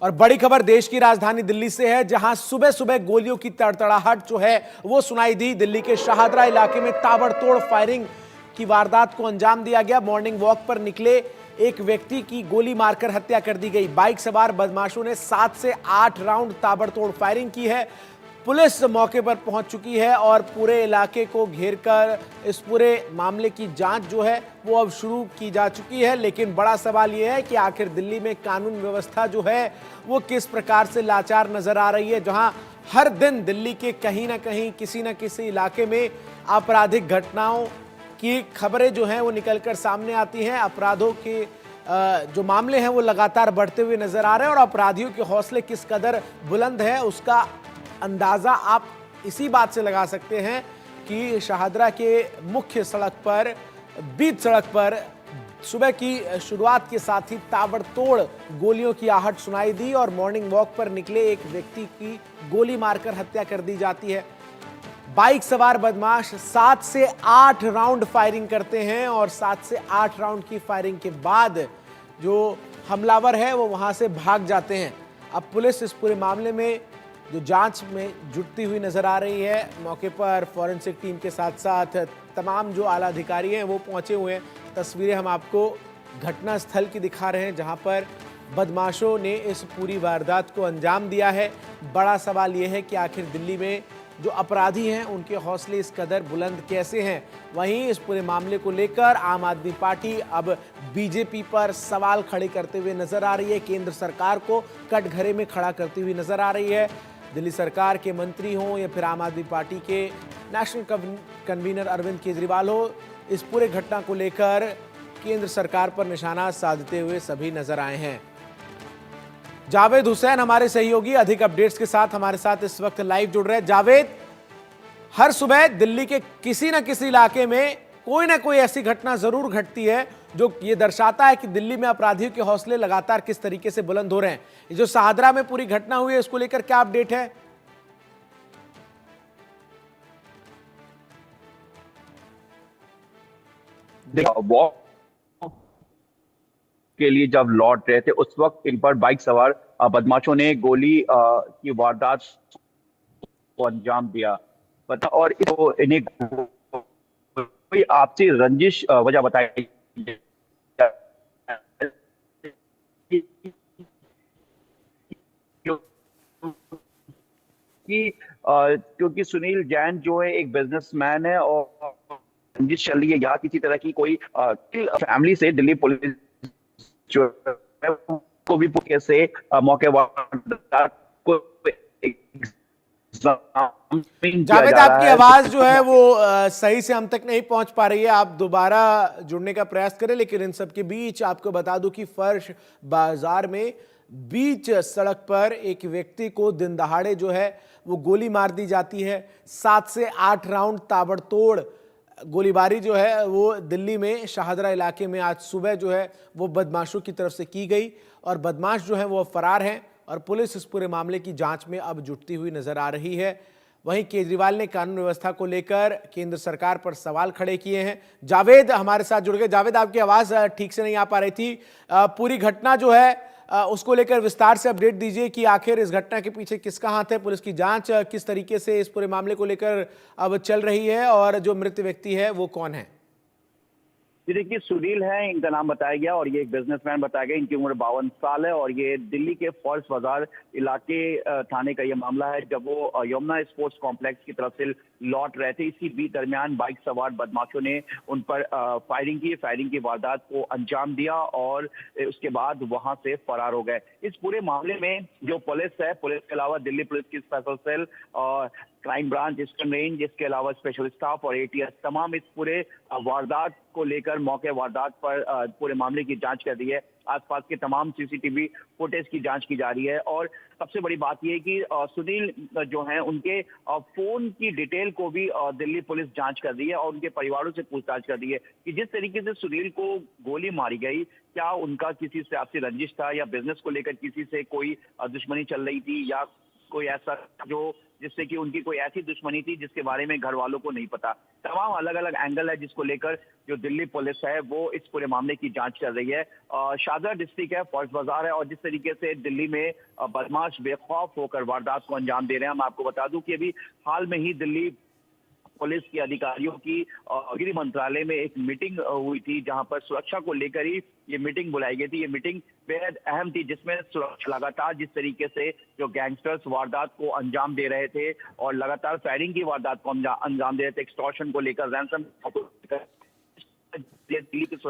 और बड़ी खबर देश की राजधानी दिल्ली से है, जहां सुबह सुबह गोलियों की तड़तड़ाहट जो है वो सुनाई दी। दिल्ली के शाहदरा इलाके में ताबड़तोड़ फायरिंग की वारदात को अंजाम दिया गया। मॉर्निंग वॉक पर निकले एक व्यक्ति की गोली मारकर हत्या कर दी गई। बाइक सवार बदमाशों ने 7 से 8 राउंड ताबड़तोड़ फायरिंग की है। पुलिस मौके पर पहुंच चुकी है और पूरे इलाके को घेरकर इस पूरे मामले की जांच जो है वो अब शुरू की जा चुकी है। लेकिन बड़ा सवाल यह है कि आखिर दिल्ली में कानून व्यवस्था जो है वो किस प्रकार से लाचार नजर आ रही है, जहां हर दिन दिल्ली के कहीं ना कहीं किसी न किसी इलाके में आपराधिक घटनाओं की खबरें जो हैं वो निकलकर सामने आती हैं। अपराधों के जो मामले हैं वो लगातार बढ़ते हुए नजर आ रहे हैं और अपराधियों के हौसले किस कदर बुलंद है उसका अंदाजा आप इसी बात से लगा सकते हैं कि शाहदरा के मुख्य सड़क पर, बीच सड़क पर सुबह की शुरुआत के साथ ही ताबड़तोड़ गोलियों की आहट सुनाई दी और मॉर्निंग वॉक पर निकले एक व्यक्ति की गोली मारकर हत्या कर दी जाती है। बाइक सवार बदमाश 7 से 8 राउंड फायरिंग करते हैं और 7 से 8 राउंड की फायरिंग के बाद जो हमलावर है वो वहां से भाग जाते हैं। अब पुलिस इस पूरे मामले में जो जांच में जुटती हुई नजर आ रही है। मौके पर फॉरेंसिक टीम के साथ साथ तमाम जो आला अधिकारी हैं वो पहुंचे हुए हैं। तस्वीरें हम आपको घटनास्थल की दिखा रहे हैं, जहां पर बदमाशों ने इस पूरी वारदात को अंजाम दिया है। बड़ा सवाल यह है कि आखिर दिल्ली में जो अपराधी हैं उनके हौसले इस कदर बुलंद कैसे हैं। वहीं इस पूरे मामले को लेकर आम आदमी पार्टी अब बीजेपी पर सवाल खड़े करते हुए नजर आ रही है, केंद्र सरकार को कटघरे में खड़ा करती हुई नजर आ रही है। दिल्ली सरकार के मंत्री हों या फिर आम आदमी पार्टी के नेशनल कन्वीनर अरविंद केजरीवाल हो, इस पूरे घटना को लेकर केंद्र सरकार पर निशाना साधते हुए सभी नजर आए हैं। जावेद हुसैन हमारे सहयोगी अधिक अपडेट्स के साथ हमारे साथ इस वक्त लाइव जुड़ रहे हैं। जावेद, हर सुबह दिल्ली के किसी न किसी इलाके में कोई ना कोई ऐसी घटना जरूर घटती है जो ये दर्शाता है कि दिल्ली में अपराधियों के हौसले लगातार किस तरीके से बुलंद हो रहे हैं। ये जो शाहदरा में पूरी घटना हुई है उसको लेकर क्या अपडेट है? वॉक के लिए जब लौट रहे थे उस वक्त इन पर बाइक सवार बदमाशों ने गोली की वारदात को अंजाम दिया। पता और इन्हें कोई आपसी रंजिश वजह बताई कि क्योंकि सुनील जैन जो है एक बिजनेसमैन है और रंजिश चल रही है यहाँ किसी तरह की कोई फैमिली से। दिल्ली पुलिस जो है को भी कैसे मौके को जावेद, आपकी आवाज जो है वो सही से हम तक नहीं पहुंच पा रही है। आप दोबारा जुड़ने का प्रयास करें। लेकिन इन सब के बीच आपको बता दूं कि फर्श बाजार में बीच सड़क पर एक व्यक्ति को दिन दहाड़े जो है वो गोली मार दी जाती है। 7 से 8 राउंड ताबड़तोड़ गोलीबारी जो है वो दिल्ली में शाहदरा इलाके में आज सुबह जो है वो बदमाशों की तरफ से की गई और बदमाश जो है वो फरार हैं और पुलिस इस पूरे मामले की जांच में अब जुटती हुई नजर आ रही है। वहीं केजरीवाल ने कानून व्यवस्था को लेकर केंद्र सरकार पर सवाल खड़े किए हैं। जावेद हमारे साथ जुड़ गए। जावेद, आपकी आवाज ठीक से नहीं आ पा रही थी। पूरी घटना जो है उसको लेकर विस्तार से अपडेट दीजिए कि आखिर इस घटना के पीछे किसका हाथ है, पुलिस की जांच किस तरीके से इस पूरे मामले को लेकर अब चल रही है और जो मृत व्यक्ति है वो कौन है? जी देखिए, सुनील है इनका नाम बताया गया और ये एक बिजनेसमैन बताया गया। इनकी उम्र 52 साल है और ये दिल्ली के फॉल्स बाजार इलाके थाने का ये मामला है। जब वो यमुना स्पोर्ट्स कॉम्प्लेक्स की तरफ से लौट रहे थे, इसी बीच दरमियान बाइक सवार बदमाशों ने उन पर फायरिंग की वारदात को अंजाम दिया और उसके बाद वहां से फरार हो गए। इस पूरे मामले में जो पुलिस है, पुलिस के अलावा दिल्ली पुलिस की स्पेशल सेल और क्राइम ब्रांच, ईस्टर्न रेंज, इसके अलावा स्पेशल स्टाफ और एटीएस तमाम इस पूरे वारदात को लेकर मौके वारदात पर पूरे मामले की जांच कर रही है। आसपास के तमाम सीसीटीवी फुटेज की जांच की जा रही है और सबसे बड़ी बात यह है कि सुनील जो हैं उनके फोन की डिटेल को भी दिल्ली पुलिस जांच कर रही है और उनके परिवारों से पूछताछ कर रही है कि जिस तरीके से सुनील को गोली मारी गई, क्या उनका किसी से आपसी रंजिश था या बिजनेस को लेकर किसी से कोई दुश्मनी चल रही थी या कोई ऐसा जो जिससे कि उनकी कोई ऐसी दुश्मनी थी जिसके बारे में घर वालों को नहीं पता। तमाम अलग अलग एंगल है जिसको लेकर जो दिल्ली पुलिस है वो इस पूरे मामले की जांच कर रही है। शाहदरा डिस्ट्रिक्ट है, फौज बाजार है, और जिस तरीके से दिल्ली में बदमाश बेखौफ होकर वारदात को अंजाम दे रहे हैं। मैं आपको बता दूं कि अभी हाल में ही दिल्ली पुलिस के अधिकारियों की गृह मंत्रालय में एक मीटिंग हुई थी, जहां पर सुरक्षा को लेकर ही ये मीटिंग बुलाई गई थी। ये मीटिंग बेहद अहम थी, जिसमें सुरक्षा लगातार जिस तरीके से जो गैंगस्टर्स वारदात को अंजाम दे रहे थे और लगातार फायरिंग की वारदात को अंजाम दे रहे थे, एक्सटॉर्शन को लेकर, रैंसम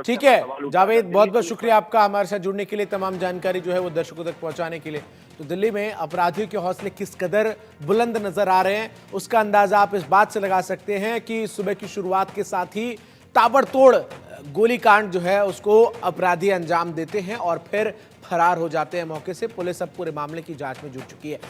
ठीक है जावेद, बहुत बहुत शुक्रिया आपका हमारे साथ जुड़ने के लिए, तमाम जानकारी जो है वो दर्शकों तक पहुंचाने के लिए। तो दिल्ली में अपराधियों के हौसले किस कदर बुलंद नजर आ रहे हैं उसका अंदाजा आप इस बात से लगा सकते हैं कि सुबह की शुरुआत के साथ ही ताबड़तोड़ गोलीकांड जो है उसको अपराधी अंजाम देते हैं और फिर फरार हो जाते हैं मौके से। पुलिस अब पूरे मामले की जांच में जुट चुकी है।